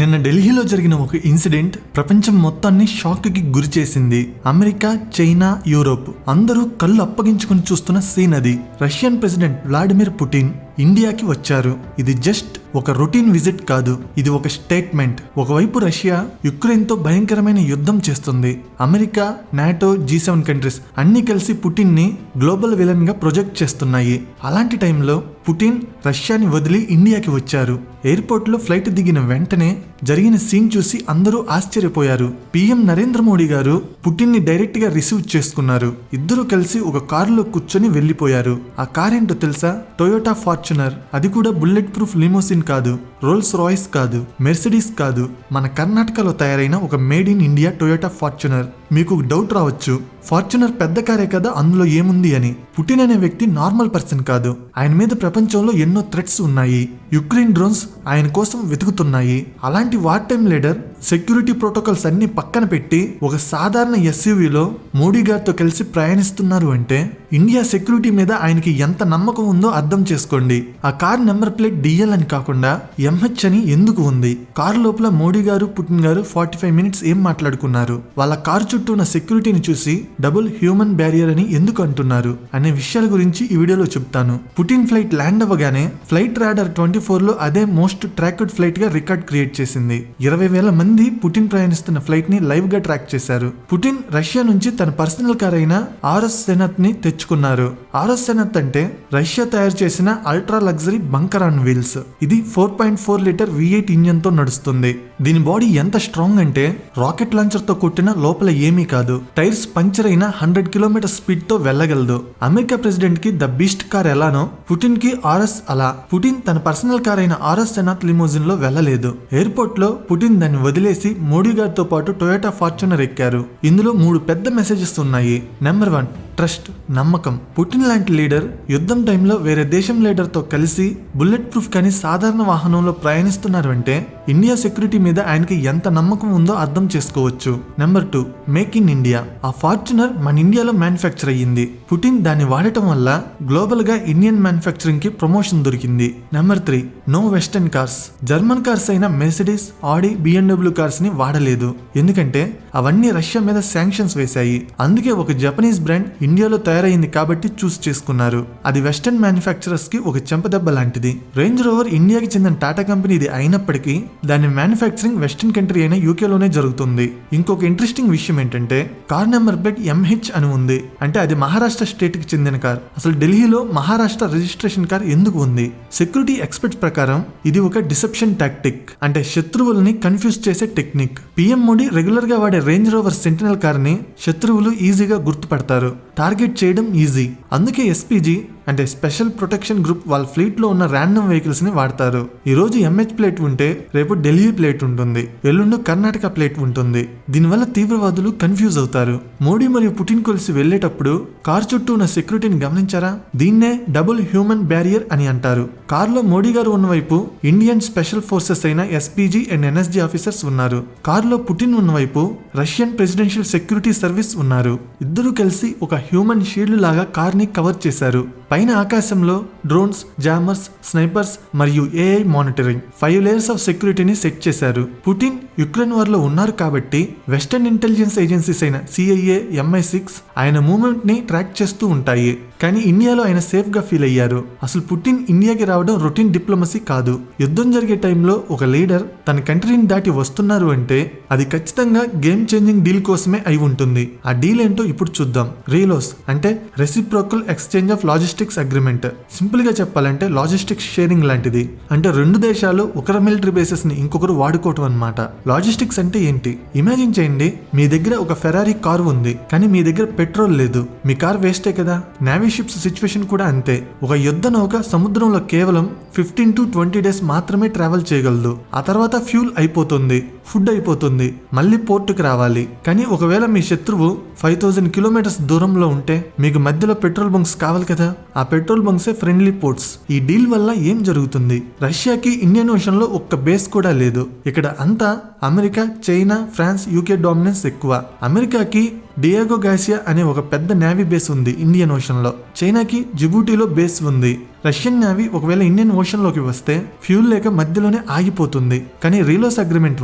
నిన్న ఢిల్లీలో జరిగిన ఒక ఇన్సిడెంట్ ప్రపంచం మొత్తాన్ని షాక్ కి గురి చేసింది. అమెరికా, చైనా, యూరోప్ అందరూ కళ్ళు అప్పగించుకుని చూస్తున్న సీన్ అది. రష్యన్ ప్రెసిడెంట్ వ్లాడిమిర్ పుటిన్ ఇండియాకి వచ్చారు. ఇది జస్ట్ ఒక రొటీన్ విజిట్ కాదు, ఇది ఒక స్టేట్మెంట్. ఒకవైపు రష్యా యుక్రెయిన్ తో భయంకరమైన యుద్ధం చేస్తుంది. అమెరికా, నాటో, G7 కంట్రీస్ అన్ని కలిసి పుటిన్ ని గ్లోబల్ విలన్ గా ప్రొజెక్ట్ చేస్తున్నాయి. అలాంటి టైంలో పుటిన్ రష్యాని వదిలి ఇండియాకి వచ్చారు. ఎయిర్పోర్ట్ లో ఫ్లైట్ దిగిన వెంటనే జరిగిన సీన్ చూసి అందరూ ఆశ్చర్యపోయారు. PM నరేంద్ర మోడీ గారు పుటిన్ ని డైరెక్ట్ గా రిసీవ్ చేసుకున్నారు. ఇద్దరు కలిసి ఒక కారులో కూర్చొని వెళ్లిపోయారు. ఆ కార్ ఏంటో తెలుసా? Toyota Fortuner. అది కూడా బుల్లెట్ ప్రూఫ్ లిమోసిన్ కాదు, రోల్స్ రాయ్స్ కాదు, మెర్సిడీస్ కాదు, మన కర్ణాటకలో తయారైన ఒక made in India Toyota Fortuner. మీకు డౌట్ రావచ్చు, ఫార్చునర్ పెద్ద కారే కదా, అందులో ఏముంది అని. పుటిన్ అనే వ్యక్తి నార్మల్ పర్సన్ కాదు. ఆయన మీద ప్రపంచంలో ఎన్నో థ్రెట్స్ ఉన్నాయి. యుక్రెయిన్ డ్రోన్స్ ఆయన కోసం వెతుకుతున్నాయి. అలాంటి war time leader security protocols అన్ని పక్కన పెట్టి ఒక సాధారణ SUVలో మోడీ గారితో కలిసి ప్రయాణిస్తున్నారు అంటే ఇండియా సెక్యూరిటీ మీద ఆయనకి ఎంత నమ్మకం ఉందో అర్థం చేసుకోండి. ఆ కార్ నెంబర్ ప్లేట్ DL అని కాకుండా MH అని ఎందుకు ఉంది? కారు లోపల మోడీ గారు, పుటిన్ గారు 45 మినిట్స్ ఏం మాట్లాడుకున్నారు? వాళ్ళ కారు చుట్టూ ఉన్న సెక్యూరిటీని చూసి డబుల్ హ్యూమన్ బ్యారియర్ అని ఎందుకు అంటున్నారు అనే విషయాల గురించి ఈ వీడియోలో చెప్తాను. పుటిన్ ఫ్లైట్ ల్యాండ్ అవ్వగానే ఫ్లైట్ రాడార్ 24లో అదే మోస్ట్ ట్రాక్డ్ ఫ్లైట్ గా రికార్డ్ క్రియేట్ చేసింది. 20,000 మంది పుటిన్ ప్రయాణిస్తున్న ఫ్లైట్ ని లైవ్ గా ట్రాక్ చేశారు. పుటిన్ రష్యా నుంచి తన పర్సనల్ కార్ అయిన RS సెనత్ ని తెచ్చుకున్నారు. RS సెనత్ అంటే రష్యా తయారు చేసిన ultra luxury bunker on wheels. ఇది 4.4 లీటర్ V8 ఇంజన్ తో నడుస్తుంది. దీని బాడీ ఎంత స్ట్రాంగ్ అంటే రాకెట్ లాంచర్ తో కొట్టిన లోపల ఏమీ కాదు. టైర్స్ పంచర్ అయిన 100 కిలోమీటర్ స్పీడ్ తో వెళ్ళగలదు. అమెరికా ప్రెసిడెంట్ కి ద బీస్ట్ కార్ ఎలానో పుటిన్ కి RS అలా. పుటిన్ తన పర్సనల్ కార్ అయిన RS సెనత్ లిమోజిన్ లో వెళ్ళలేదు. ఎయిర్పోర్ట్ లో పుటిన్ దాన్ని వదిలేసి మోడీ గారితో పాటు టొయోటా ఫార్చునర్ ఎక్కారు. ఇందులో 3 పెద్ద మెసేజెస్ ఉన్నాయి. నెంబర్ 1, ట్రస్ట్, నమ్మకం. పుటిన్ లాంటి లీడర్ యుద్ధం టైంలో వేరే దేశం లీడర్ తో కలిసి బుల్లెట్ ప్రూఫ్ కానీ సాధారణ వాహనంలో ప్రయాణిస్తున్నారు అంటే ఇండియా సెక్యూరిటీ మీద ఆయనకి ఎంత నమ్మకం ఉందో అర్థం చేసుకోవచ్చు. Number 2, make in India. ఆ ఫార్చునర్ మన ఇండియాలో మ్యానుఫ్యాక్చర్ అయ్యింది. పుటిన్ దాన్ని వాడటం వల్ల గ్లోబల్ గా ఇండియన్ మ్యానుఫ్యాక్చరింగ్ కి ప్రమోషన్ దొరికింది. Number 3, no western cars. German cars అయిన మెర్సిడీస్, ఆడి, BMW కార్స్ ని వాడలేదు. ఎందుకంటే అవన్నీ రష్యా మీద శాంక్షన్స్ వేశాయి. అందుకే ఒక జపనీస్ బ్రాండ్ ఇండియాలో తయారైంది కాబట్టి చూస్ చేసుకున్నారు. అది వెస్టర్న్ మ్యానుఫ్యాక్చరర్స్ కి ఒక చెంపదెబ్బ లాంటిది. రేంజ్ రోవర్ ఇండియాకి చెందిన టాటా కంపెనీది అయినప్పటికీ దాని మ్యానుఫ్యాక్చరింగ్ వెస్టర్న్ కంట్రీ అయిన UKలోనే జరుగుతుంది. ఇంకొక ఇంట్రెస్టింగ్ విషయం ఏంటంటే కార్ నెంబర్ ప్లేట్ MH అని ఉంది. అంటే అది మహారాష్ట్ర స్టేట్ కి చెందిన కార్. అసలు ఢిల్లీలో మహారాష్ట్ర రిజిస్ట్రేషన్ కార్ ఎందుకు ఉంది? సెక్యూరిటీ ఎక్స్పర్ట్స్ ప్రకారం ఇది ఒక డిసెప్షన్ టాక్టిక్, అంటే శత్రువుల్ని కన్ఫ్యూజ్ చేసే టెక్నిక్. PM మోడీ రెగ్యులర్ గా వాడే రేంజ్ రోవర్ సెంటినల్ కార్ ని శత్రువులు ఈజీగా గుర్తుపడతారు. టార్గెట్ చేయడం ఈజీ. అందుకే SPG అంటే స్పెషల్ ప్రొటెక్షన్ గ్రూప్ వాళ్ళ ఫ్లీట్ లో ఉన్న ర్యాండమ్ వెహికల్స్ ని వాడతారు. ఈ రోజు MH ప్లేట్ ఉంటే రేపు ఢిల్లీ ప్లేట్ ఉంటుంది, ఎల్లుండి కర్ణాటక ప్లేట్ ఉంటుంది. దీనివల్ల తీవ్రవాదులు కన్ఫ్యూజ్ అవుతారు. మోడీ మరియు పుటిన్ కలిసి వెళ్లేటప్పుడు కార్ చుట్టూ ఉన్న సెక్యూరిటీని గమనించారా? దీన్నే డబుల్ హ్యూమన్ బ్యారియర్ అని అంటారు. కార్లో మోడీ గారు ఉన్న వైపు ఇండియన్ స్పెషల్ ఫోర్సెస్ అయిన SPG అండ్ NSG ఆఫీసర్స్ ఉన్నారు. కార్లో పుటిన్ ఉన్న వైపు రష్యన్ ప్రెసిడెన్షియల్ సెక్యూరిటీ సర్వీస్ ఉన్నారు. ఇద్దరు కలిసి ఒక హ్యూమన్ షీల్డ్ లాగా కార్ ని కవర్ చేశారు. పైన ఆకాశంలో డ్రోన్స్, జామర్స్, స్నైపర్స్ మరియు AI మానిటరింగ్ 5 లేయర్స్ ఆఫ్ సెక్యూరిటీని సెట్ చేశారు. పుటిన్ యుక్రెయిన్ వార్ లో ఉన్నారు కాబట్టి వెస్టర్న్ ఇంటెలిజెన్స్ ఏజెన్సీస్ అయిన CIA, MI6 ఆయన మూవ్మెంట్ ని ట్రాక్ చేస్తూ ఉంటాయి. కానీ ఇండియాలో ఆయన సేఫ్ గా ఫీల్ అయ్యారు. అసలు పుటిన్ ఇండియాకి రావడం రొటీన్ డిప్లొమసీ కాదు. యుద్ధం జరిగే టైంలో ఒక లీడర్ తన కంట్రీని దాటి వస్తున్నారు అంటే అది ఖచ్చితంగా గేమ్ చేంజింగ్ డీల్ కోసమే అయి ఉంటుంది. ఆ డీల్ ఏంటో ఇప్పుడు చూద్దాం. రీలోస్ అంటే reciprocal exchange of logistics agreement. Simple గా చెప్పాలంటే లాజిస్టిక్స్ షేరింగ్ లాంటిది. అంటే 2 దేశాలు ఒకరి మిలిటరీ బేసెస్ ని ఇంకొకరు వాడుకోవటం అన్నమాట. లాజిస్టిక్స్ అంటే ఏంటి? ఇమాజిన్ చేయండి, మీ దగ్గర ఒక ఫెరారీ కార్ ఉంది, కానీ మీ దగ్గర పెట్రోల్ లేదు. మీ కార్ వేస్టే కదా. నేవీ షిప్స్ సిచ్యువేషన్ కూడా అంతే. ఒక యుద్ధ నౌక సముద్రంలో కేవలం 15 to 20 డేస్ మాత్రమే ట్రావెల్ చేయగలదు. ఆ తర్వాత ఫ్యూల్ అయిపోతుంది, ఫుడ్ అయిపోతుంది, మళ్ళీ పోర్టుకు రావాలి. కానీ ఒకవేళ మీ శత్రువు 5000 కిలోమీటర్స్ దూరంలో ఉంటే మీకు మధ్యలో పెట్రోల్ బంక్స్ కావాలి కదా. ఆ పెట్రోల్ బంక్సే ఫ్రెండ్లీ పోర్ట్స్. ఈ డీల్ వల్ల ఏం జరుగుతుంది? రష్యాకి ఇండియన్ ఓషన్ లో ఒక్క బేస్ కూడా లేదు. ఇక్కడ అంతా America, China, France, UK dominance ఎక్కువ. అమెరికాకి డియాగో గార్సియా అనే ఒక పెద్ద నేవీ బేస్ ఉంది ఇండియన్ ఓషన్ లో. చైనాకి జిబూటీలో బేస్ ఉంది. రష్యన్ నేవీ ఒకవేళ ఇండియన్ ఓషన్ లోకి వస్తే ఫ్యూల్ లేక మధ్యలోనే ఆగిపోతుంది. కానీ రీలోస్ అగ్రిమెంట్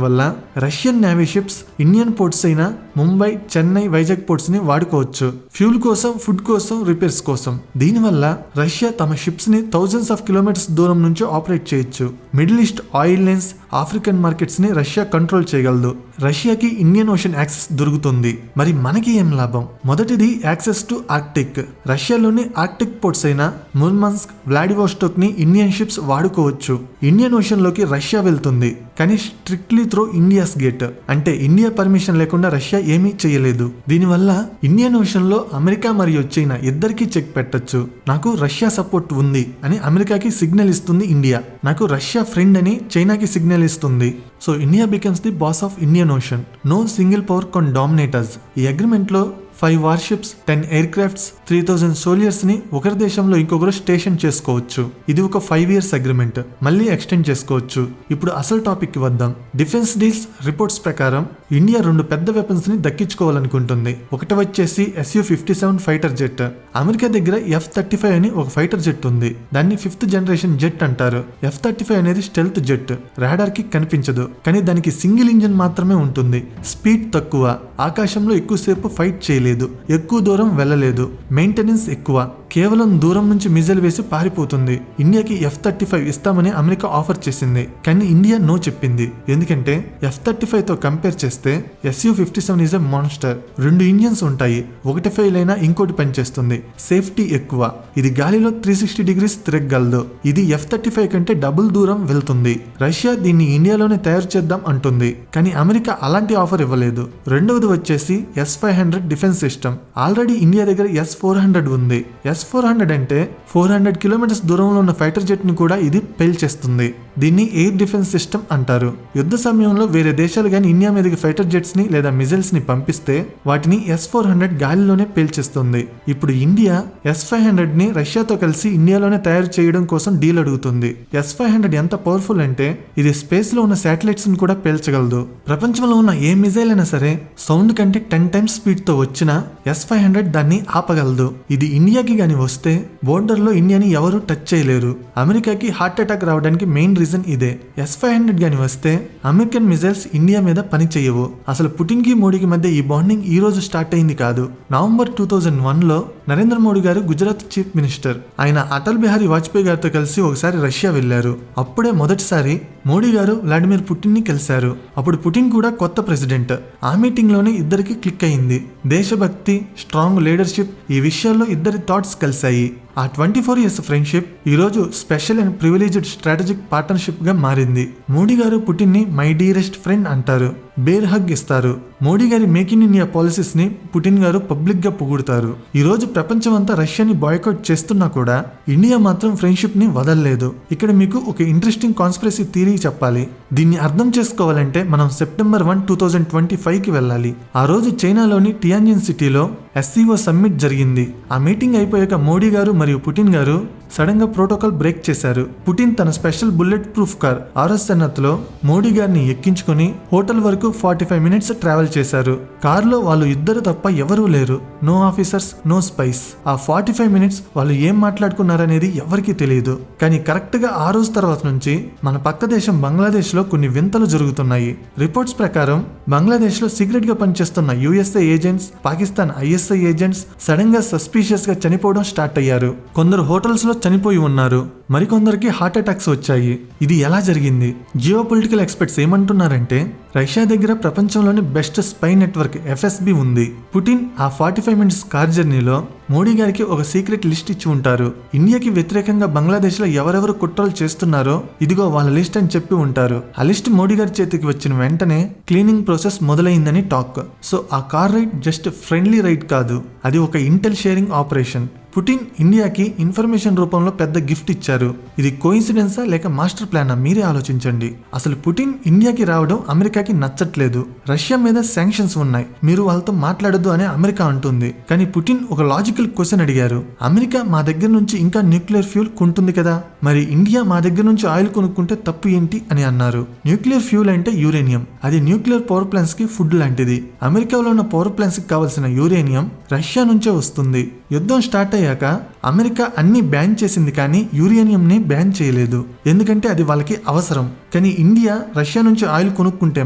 వల్ల Russian navy ships Indian ports అయిన ముంబై, చెన్నై, వైజాగ్ పోర్ట్స్ ని వాడుకోవచ్చు ఫ్యూల్ కోసం, ఫుడ్ కోసం, రిపేర్స్ కోసం. దీనివల్ల రష్యా తమ షిప్స్ ని థౌజండ్స్ ఆఫ్ కిలోమీటర్స్ దూరం నుంచి ఆపరేట్ చేయొచ్చు. Middle east oil lines, African markets ని రష్యా కంట్రోల్ చేయగలదు. రష్యాకి ఇండియన్ ఓషన్ యాక్సెస్ దొరుకుతుంది. మరి మనకి ఏం లాభం? మొదటిది యాక్సెస్ టు ఆర్క్టిక్. రష్యాలోని ఆర్క్టిక్ పోర్ట్స్ అయిన ముర్మాన్స్క్, వ్లాడివోస్టోక్ ని ఇండియన్ షిప్స్ వాడుకోవచ్చు. ఇండియన్ ఓషన్ లోకి రష్యా వెళ్తుంది, కానీ స్ట్రిక్ట్లీ త్రూ ఇండియాస్ గేట్. అంటే ఇండియా పర్మిషన్ లేకుండా రష్యా ఏమీ చేయలేదు. దీనివల్ల ఇండియన్ ఓషన్ లో అమెరికా మరియు చైనా ఇద్దరికి చెక్ పెట్టొచ్చు. నాకు రష్యా సపోర్ట్ ఉంది అని అమెరికాకి సిగ్నల్ ఇస్తుంది ఇండియా. నాకు రష్యా ఫ్రెండ్ అని చైనాకి సిగ్నల్ ఇస్తుంది. So India becomes the boss of Indian ocean. No single power can dominate us. ఈ అగ్రిమెంట్ లో 5 వార్షిప్స్, 10 ఎయిర్ క్రాఫ్ట్స్, 3000 సోల్జర్స్ ని ఒకరి దేశంలో ఇంకొకరు స్టేషన్ చేసుకోవచ్చు. ఇది ఒక 5 years అగ్రిమెంట్. మళ్ళీ ఎక్స్టెండ్ చేసుకోవచ్చు. ఇప్పుడు అసలు టాపిక్ కి వద్దాం. డిఫెన్స్ డీల్స్ రిపోర్ట్స్ ప్రకారం ఇండియా 2 పెద్ద వెపన్స్ ని దక్కించుకోవాలనుకుంటుంది. ఒకటి వచ్చేసి Su-57 ఫైటర్ జెట్. అమెరికా దగ్గర F-35 అని ఒక ఫైటర్ జెట్ ఉంది. దాన్ని 5th జనరేషన్ జెట్ అంటారు. F-35 అనేది స్టెల్త్ జెట్. రాడార్ కి కనిపించదు, కానీ దానికి సింగిల్ ఇంజిన్ మాత్రమే ఉంటుంది. స్పీడ్ తక్కువ, ఆకాశంలో ఎక్కువసేపు ఫైట్ చేయలేదు, ఎక్కువ దూరం వెళ్ళలేదు, మెయింటెనెన్స్ ఎక్కువ, కేవలం దూరం నుంచి మిజైల్ వేసి పారిపోతుంది. ఇండియాకి F-35 ఇస్తామని అమెరికా ఆఫర్ చేసింది, కానీ ఇండియా నో చెప్పింది. ఎందుకంటే F-35 తో కంపేర్ చేస్తే Su-57 is a monster. 2 engines ఉంటాయి, ఒకటి ఫెయిల్ అయినా ఇంకోటి పనిచేస్తుంది. సేఫ్టీ ఎక్కువ. ఇది గాలిలో 360 degrees తిరగగలదు. ఇది F-35 కంటే డబుల్ దూరం వెళ్తుంది. రష్యా దీన్ని ఇండియాలోనే తయారు చేద్దాం అంటుంది, కానీ అమెరికా అలాంటి ఆఫర్ ఇవ్వలేదు. రెండవది వచ్చేసి S-500 defence system. Already India దగ్గర S-400 ఉంది. S-400 అంటే 400 కిలోమీటర్స్ దూరంలో ఉన్న ఫైటర్ జెట్ ని కూడా ఇది పేల్చేస్తుంది. దీన్ని ఎయిర్ డిఫెన్స్ సిస్టమ్ అంటారు. యుద్ధ సమయంలో వేరే దేశాలు గాని ఇండియా మీదకి ఫైటర్ జెట్స్ ని లేదా మిజైల్స్ ని పంపిస్తే వాటిని S-400 గాలిలోనే పేల్చేస్తుంది. ఇప్పుడు ఇండియా S-500 ని రష్యాతో కలిసి ఇండియాలోనే తయారు చేయడం కోసం డీల్ అడుగుతుంది. S-500 ఎంత పవర్ఫుల్ అంటే ఇది స్పేస్ లో ఉన్న శాటిలైట్స్ ని కూడా పేల్చగలదు. ప్రపంచంలో ఉన్న ఏ మిజైల్ అయినా సరే సౌండ్ కంటే 10 times స్పీడ్ తో వచ్చిన S-500 దాన్ని ఆపగలదు. ఇది ఇండియాకి గాని వస్తే బోర్డర్ లో ఇండియాని ఎవరు టచ్ చేయలేరు. అమెరికాకి హార్ట్ అటాక్ రావడానికి మెయిన్ రీజన్ ఇదే. S-500 గాని వస్తే అమెరికన్ మిజైల్స్ ఇండియా మీద పని చేయవు. అసలు పుటిన్ కి మోడీకి మధ్య ఈ బాండింగ్ ఈ రోజు స్టార్ట్ అయింది కాదు. నవంబర్ 2001 లో నరేంద్ర మోడీ గారు గుజరాత్ చీఫ్ మినిస్టర్. ఆయన అటల్ బిహారీ వాజ్పేయి గారితో కలిసి ఒకసారి రష్యా వెళ్లారు. అప్పుడే మొదటిసారి మోడీ గారు వ్లాడిమిర్ పుటిన్ ని కలిశారు. అప్పుడు పుటిన్ కూడా కొత్త ప్రెసిడెంట్. ఆ మీటింగ్ లోనే ఇద్దరికి క్లిక్ అయింది. దేశభక్తి, స్ట్రాంగ్ లీడర్షిప్, ఈ విషయాల్లో ఇద్దరి థాట్స్ కలిశాయి. ఆ 24 years ఫ్రెండ్షిప్ ఈ రోజు special and privileged strategic partnership గా మారింది. మోడీ గారు పుటిన్ ని మై డియరెస్ట్ ఫ్రెండ్ అంటారు. బేర్ హగ్ ఇస్తారు. మోడీ గారి మేక్ ఇన్ ఇండియా పాలసీస్ ని పుటిన్ గారు పబ్లిక్ గా పొగుడుతారు. ఈ రోజు ప్రపంచం అంతా రష్యాని బాయ్కాట్ చేస్తున్నా కూడా ఇండియా మాత్రం ఫ్రెండ్షిప్ ని వదలలేదు. ఇక్కడ మీకు ఒక ఇంట్రెస్టింగ్ కాన్స్పిరసీ థియరీ చెప్పాలి. దీన్ని అర్థం చేసుకోవాలంటే మనం September 1, 2025 కి వెళ్ళాలి. ఆ రోజు చైనాలోని టియాన్జిన్ సిటీలో SCO సమ్మిట్ జరిగింది. ఆ మీటింగ్ అయిపోయాక మోడీ గారు మరియు పుటిన్ గారు సడన్ గా ప్రోటోకాల్ బ్రేక్ చేశారు. పుటిన్ తన special bullet proof car RS-100 లో మోడీ గారిని ఎక్కించుకుని హోటల్ వరకు 45 minutes ట్రావెల్ చేశారు. కార్లో వాళ్ళు ఇద్దరు తప్ప ఎవరూ లేరు. No officers, no spies. ఆ 45 minutes వాళ్ళు ఏం మాట్లాడుకున్నారనేది ఎవరికీ తెలియదు. కానీ కరెక్ట్ గా ఆ రోజు తర్వాత నుంచి మన పక్క దేశం బంగ్లాదేశ్ లో కొన్ని వింతలు జరుగుతున్నాయి. రిపోర్ట్స్ ప్రకారం బంగ్లాదేశ్ లో సీక్రెట్ గా పనిచేస్తున్న USA agents, Pakistan ISI agents sudden గా సస్పీషియస్ గా చనిపోవడం స్టార్ట్ అయ్యారు. కొందరు హోటల్స్ లో చనిపోయి ఉన్నారు. మరికొందరికి హార్ట్ అటాక్స్ వచ్చాయి. ఇది ఎలా జరిగింది? జియో పొలిటికల్ ఎక్స్పర్ట్స్ ఏమంటున్నారంటే రష్యా దగ్గర ప్రపంచంలోని బెస్ట్ స్పై నెట్వర్క్ FSB ఉంది. పుటిన్ ఆ 45 minutes కార్ జర్నీలో మోడీ గారికి ఒక సీక్రెట్ లిస్ట్ ఇచ్చి ఉంటారు. ఇండియాకి వ్యతిరేకంగా బంగ్లాదేశ్ లో ఎవరెవరు కుట్రలు చేస్తున్నారో ఇదిగో వాళ్ళ లిస్ట్ అని చెప్పి ఉంటారు. ఆ లిస్ట్ మోడీ గారి చేతికి వచ్చిన వెంటనే క్లీనింగ్ ప్రాసెస్ మొదలైందని టాక్. సో ఆ car ride just friendly ride కాదు, అది ఒక ఇంటెల్ షేరింగ్ ఆపరేషన్. పుటిన్ ఇండియాకి ఇన్ఫర్మేషన్ రూపంలో పెద్ద గిఫ్ట్ ఇచ్చారు. ఇది కోఇన్సిడెన్సా లేక మాస్టర్ ప్లానా మీరే ఆలోచించండి. అసలు పుటిన్ ఇండియాకి రావడం అమెరికాకి నచ్చట్లేదు. రష్యా మీద శాంక్షన్స్ ఉన్నాయి, మీరు వాళ్ళతో మాట్లాడొద్దు అని అమెరికా అంటుంది. కానీ పుటిన్ ఒక లాజికల్ క్వశ్చన్ అడిగారు. అమెరికా మా దగ్గర నుంచి ఇంకా న్యూక్లియర్ ఫ్యూల్ కొంటుంది కదా, మరి ఇండియా మా దగ్గర నుంచి ఆయిల్ కొనుక్కుంటే తప్పు ఏంటి అని అన్నారు. న్యూక్లియర్ ఫ్యూల్ అంటే యూరేనియం. అది న్యూక్లియర్ పవర్ ప్లాంట్స్ కి ఫుడ్ లాంటిది. అమెరికాలో ఉన్న పవర్ ప్లాంట్స్ కి కావాల్సిన యూరేనియం రష్యా నుంచే వస్తుంది. యుద్ధం స్టార్ట్ అయ్యాక అమెరికా అన్ని బ్యాన్ చేసింది, కానీ యూరేనియం ని బ్యాన్ చేయలేదు, ఎందుకంటే అది వాళ్ళకి అవసరం. కానీ ఇండియా రష్యా నుంచి ఆయిల్ కొనుక్కుంటే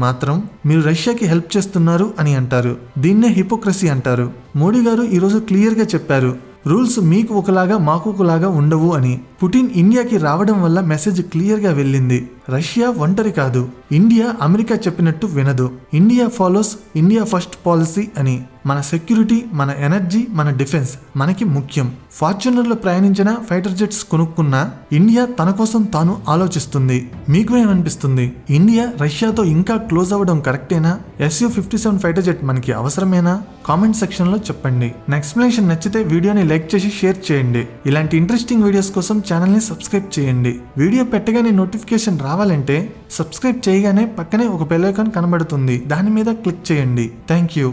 మాత్రం మీరు రష్యాకి హెల్ప్ చేస్తున్నారు అని అంటారు. దీన్నే హిపోక్రసీ అంటారు. మోడీ గారు ఈరోజు క్లియర్ గా చెప్పారు, రూల్స్ మీకు ఒకలాగా మాకు ఒకలాగా ఉండవు అని. పుటిన్ ఇండియాకి రావడం వల్ల మెసేజ్ క్లియర్ గా వెళ్ళింది. రష్యా ఒంటరి కాదు, ఇండియా అమెరికా చెప్పినట్టు వినదు. India follows India first policy అని. మన సెక్యూరిటీ, మన ఎనర్జీ, మన డిఫెన్స్ మనకి ముఖ్యం. ఫార్చునర్లో ప్రయాణించిన ఫైటర్ జెట్స్ కొనుక్కున్నా ఇండియా తన కోసం తాను ఆలోచిస్తుంది. మీకు ఏమనిపిస్తుంది? ఇండియా రష్యాతో ఇంకా క్లోజ్ అవ్వడం కరెక్టేనా? Su-57 ఫైటర్ జెట్ మనకి అవసరమేనా? కామెంట్ సెక్షన్ లో చెప్పండి. నా ఎక్స్ప్లెనేషన్ నచ్చితే వీడియోని లైక్ చేసి షేర్ చేయండి. ఇలాంటి ఇంట్రెస్టింగ్ వీడియోస్ కోసం ఛానల్ ని సబ్స్క్రైబ్ చేయండి. వీడియో పెట్టగానే నోటిఫికేషన్ రావాలంటే సబ్స్క్రైబ్ చేయగానే పక్కనే ఒక బెల్ ఐకాన్ కనబడుతుంది, దాని మీద క్లిక్ చేయండి. Thank you.